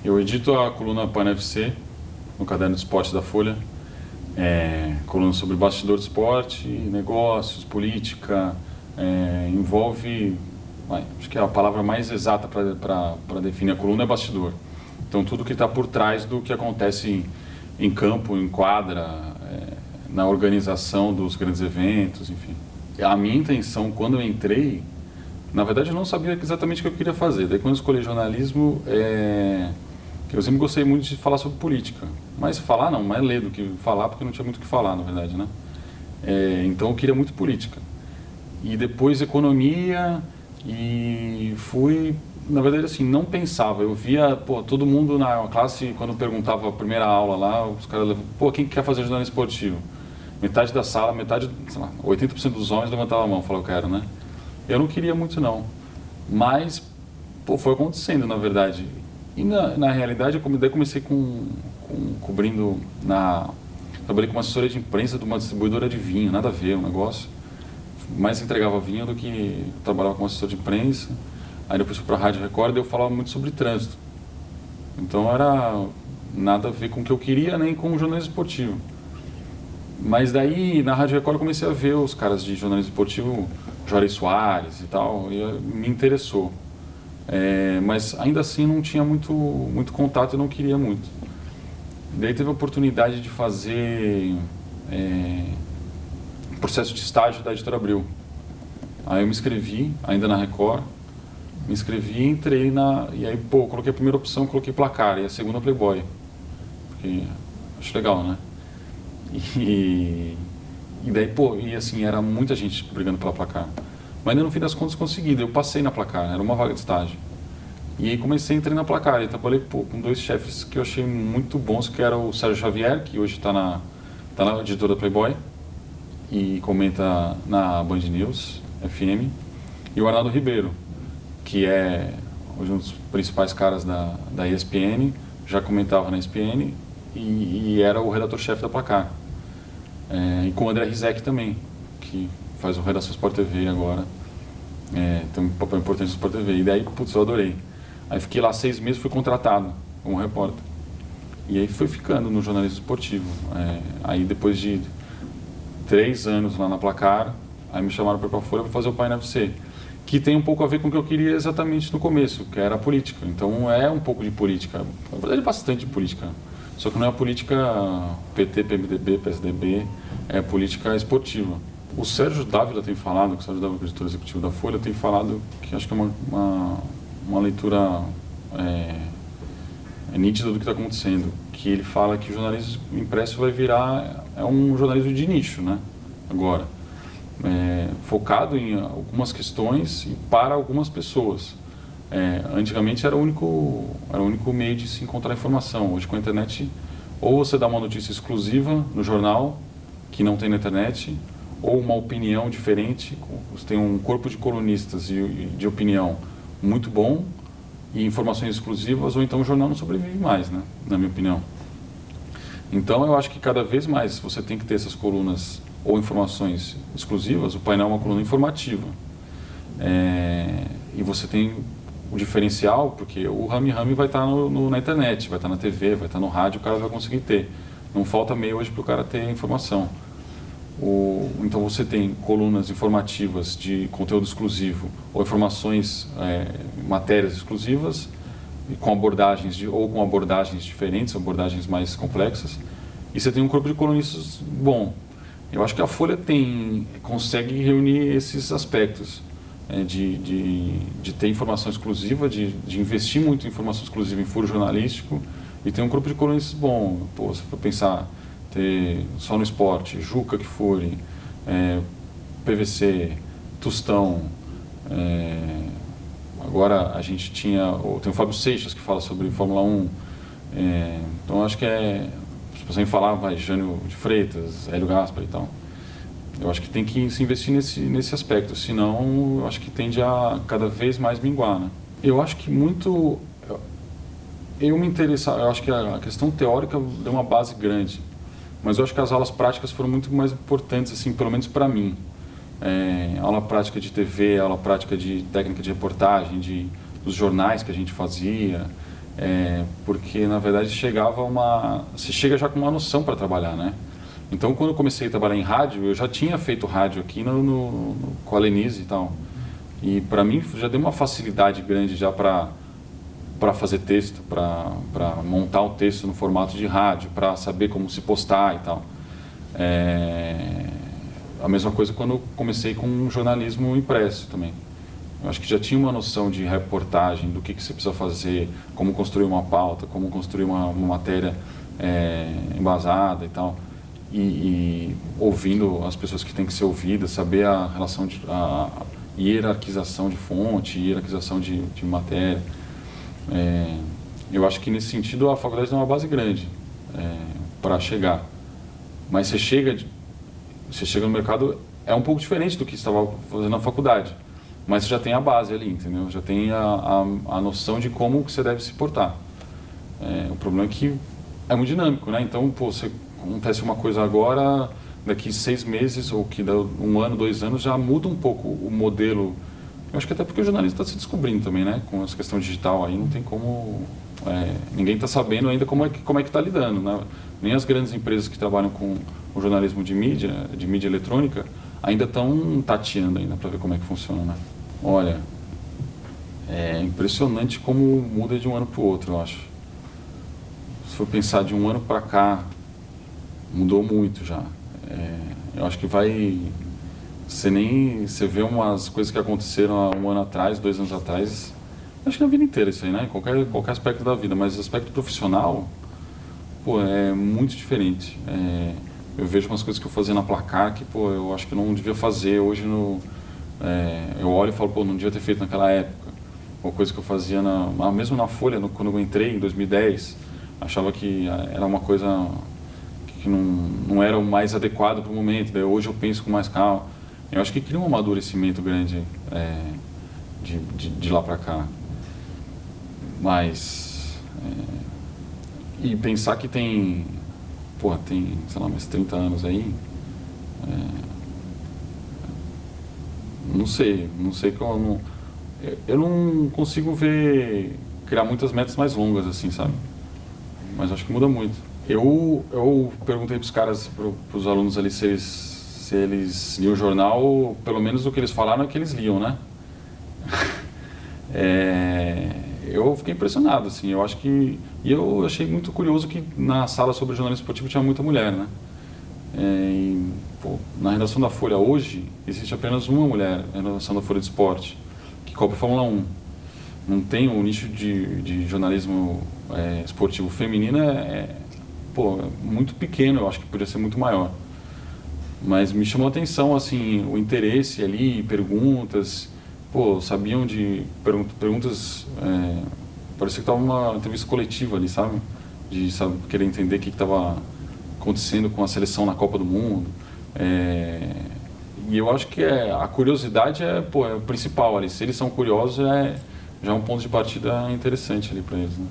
Eu edito a coluna Pan FC, no Caderno de Esporte da Folha. Coluna sobre bastidor de esporte, negócios, política, envolve, acho que a palavra mais exata para definir a coluna é bastidor. Então tudo que está por trás do que acontece em campo, em quadra, na organização dos grandes eventos, enfim. A minha intenção quando eu entrei, na verdade eu não sabia exatamente o que eu queria fazer. Daí quando eu escolhi jornalismo, eu sempre gostei muito de falar sobre política. Mas falar não, mais ler do que falar, porque não tinha muito o que falar, na verdade, né? Então eu queria muito política. E depois economia, e fui, na verdade assim, não pensava. Eu via, todo mundo na classe, quando perguntava a primeira aula lá, os caras levavam, quem quer fazer jornalismo esportivo? Metade da sala, sei lá, 80% dos homens levantavam a mão, falavam, eu quero, né? Eu não queria muito não, mas foi acontecendo, na verdade. E na realidade, eu comecei cobrindo trabalhei como assessora de imprensa de uma distribuidora de vinho, nada a ver, um negócio. Mais entregava vinho do que trabalhava como assessor de imprensa. Aí depois fui para a Rádio Record e eu falava muito sobre trânsito. Então era nada a ver com o que eu queria, nem com o jornalismo esportivo. Mas daí, na Rádio Record, eu comecei a ver os caras de jornalismo esportivo, Juarez Soares e tal, e me interessou. Mas ainda assim não tinha muito contato e não queria muito. Daí teve a oportunidade de fazer processo de estágio da Editora Abril. Aí eu me inscrevi, ainda na Record, me inscrevi, entrei e aí, coloquei a primeira opção, coloquei Placar, e a segunda Playboy. Porque acho legal, né? E daí, e assim, era muita gente brigando pela Placar. Mas no fim das contas consegui, eu passei na Placar, era uma vaga de estágio. E aí comecei a entrar na Placar, e trabalhei com dois chefes que eu achei muito bons, que era o Sérgio Xavier, que hoje está na editora Playboy, e comenta na Band News FM, e o Arnaldo Ribeiro, que é hoje um dos principais caras da ESPN, já comentava na ESPN, e era o redator-chefe da Placar. E com o André Rizek também, que faz o Redação Sport TV agora, tem um papel importante no Sport TV. E daí, eu adorei. Aí fiquei lá 6 meses, fui contratado como repórter. E aí fui ficando no jornalismo esportivo. Aí depois de 3 anos lá na Placar, aí me chamaram para ir para a Folha para fazer o Pan FC, que tem um pouco a ver com o que eu queria exatamente no começo, que era a política. Então é um pouco de política, na verdade bastante de política. Só que não é a política PT, PMDB, PSDB, é a política esportiva. O Sérgio Dávila tem falado, o Sérgio Dávila, que é o editor executivo da Folha, tem falado que acho que é uma leitura nítida do que está acontecendo, que ele fala que o jornalismo impresso vai virar um jornalismo de nicho, né? Agora, focado em algumas questões e para algumas pessoas. Antigamente era o único meio de se encontrar informação. Hoje com a internet, ou você dá uma notícia exclusiva no jornal, que não tem na internet, ou uma opinião diferente, você tem um corpo de colunistas de opinião muito bom, e informações exclusivas, ou então o jornal não sobrevive mais, né, na minha opinião. Então eu acho que cada vez mais você tem que ter essas colunas ou informações exclusivas. O painel é uma coluna informativa. E você tem o diferencial, porque o rame-rame vai estar na internet, vai estar na TV, vai estar no rádio, o cara vai conseguir ter. Não falta meio hoje para o cara ter informação. Então você tem colunas informativas de conteúdo exclusivo, ou informações, matérias exclusivas, com abordagens diferentes, abordagens mais complexas. E você tem um corpo de colunistas bom. Eu acho que a Folha consegue reunir esses aspectos. De ter informação exclusiva, de investir muito em informação exclusiva em furo jornalístico, e ter um grupo de colunistas bom. Se for pensar, ter só no esporte, Juca Kfouri, PVC, Tostão, agora a gente tem o Fábio Seixas que fala sobre Fórmula 1, então acho que se você falar, Jânio de Freitas, Hélio Gaspar e tal. Eu acho que tem que se investir nesse aspecto, senão eu acho que tende a cada vez mais minguar, né? Eu acho que eu acho que a questão teórica deu uma base grande, mas eu acho que as aulas práticas foram muito mais importantes, assim, pelo menos para mim. Aula prática de TV, aula prática de técnica de reportagem, dos jornais que a gente fazia, porque na verdade você chega já com uma noção para trabalhar, né? Então, quando eu comecei a trabalhar em rádio, eu já tinha feito rádio aqui com a Lenise e tal. E para mim já deu uma facilidade grande já para fazer texto, para montar o texto no formato de rádio, para saber como se postar e tal. A mesma coisa quando eu comecei com jornalismo impresso também. Eu acho que já tinha uma noção de reportagem, do que você precisa fazer, como construir uma pauta, como construir uma matéria embasada e tal. E ouvindo as pessoas que têm que ser ouvidas, saber a relação a hierarquização de fonte, hierarquização de matéria. Eu acho que nesse sentido a faculdade tem uma base grande para chegar. Mas você chega no mercado, é um pouco diferente do que você estava fazendo na faculdade. Mas você já tem a base ali, entendeu? Já tem a noção de como você deve se portar. O problema é que é muito dinâmico, né? Então, você acontece uma coisa agora, daqui 6 meses, ou que dá 1 ano, 2 anos, já muda um pouco o modelo. Eu acho que até porque o jornalismo está se descobrindo também, né? Com essa questão digital aí, não tem como... ninguém está sabendo ainda como é que está lidando, né? Nem as grandes empresas que trabalham com o jornalismo de mídia eletrônica, ainda estão tateando ainda para ver como é que funciona, né? Olha, é impressionante como muda de um ano para o outro, eu acho. Se for pensar de um ano para cá, mudou muito já. Eu acho que você vê umas coisas que aconteceram há 1 ano atrás, 2 anos atrás, acho que na vida inteira isso aí, né? Qualquer aspecto da vida, mas o aspecto profissional, é muito diferente. Eu vejo umas coisas que eu fazia na Placar que, eu acho que eu não devia fazer hoje eu olho e falo, não devia ter feito naquela época. Uma coisa que eu fazia mesmo na Folha, quando eu entrei em 2010, achava que era uma coisa que não era o mais adequado para o momento. Daí hoje eu penso com mais calma. Eu acho que cria um amadurecimento grande de lá para cá. Mas... e pensar que tem, sei lá, mais 30 anos aí, não sei que eu não consigo criar muitas metas mais longas assim, sabe? Mas acho que muda muito. Eu perguntei para os caras, para os alunos ali, se eles liam o jornal, pelo menos o que eles falaram é que eles liam, né? Eu fiquei impressionado, assim, e eu achei muito curioso que na sala sobre jornalismo esportivo tinha muita mulher, né? Na redação da Folha hoje, existe apenas uma mulher na redação da Folha de Esporte, que cobre Fórmula 1. Não tem um nicho de jornalismo esportivo feminino, muito pequeno, eu acho que poderia ser muito maior. Mas me chamou a atenção, assim, o interesse ali, perguntas, sabiam de perguntas, parecia que estava uma entrevista coletiva ali, sabe? De querer entender o que estava acontecendo com a seleção na Copa do Mundo. E eu acho que a curiosidade é o principal ali. Se eles são curiosos, já é um ponto de partida interessante ali para eles, né?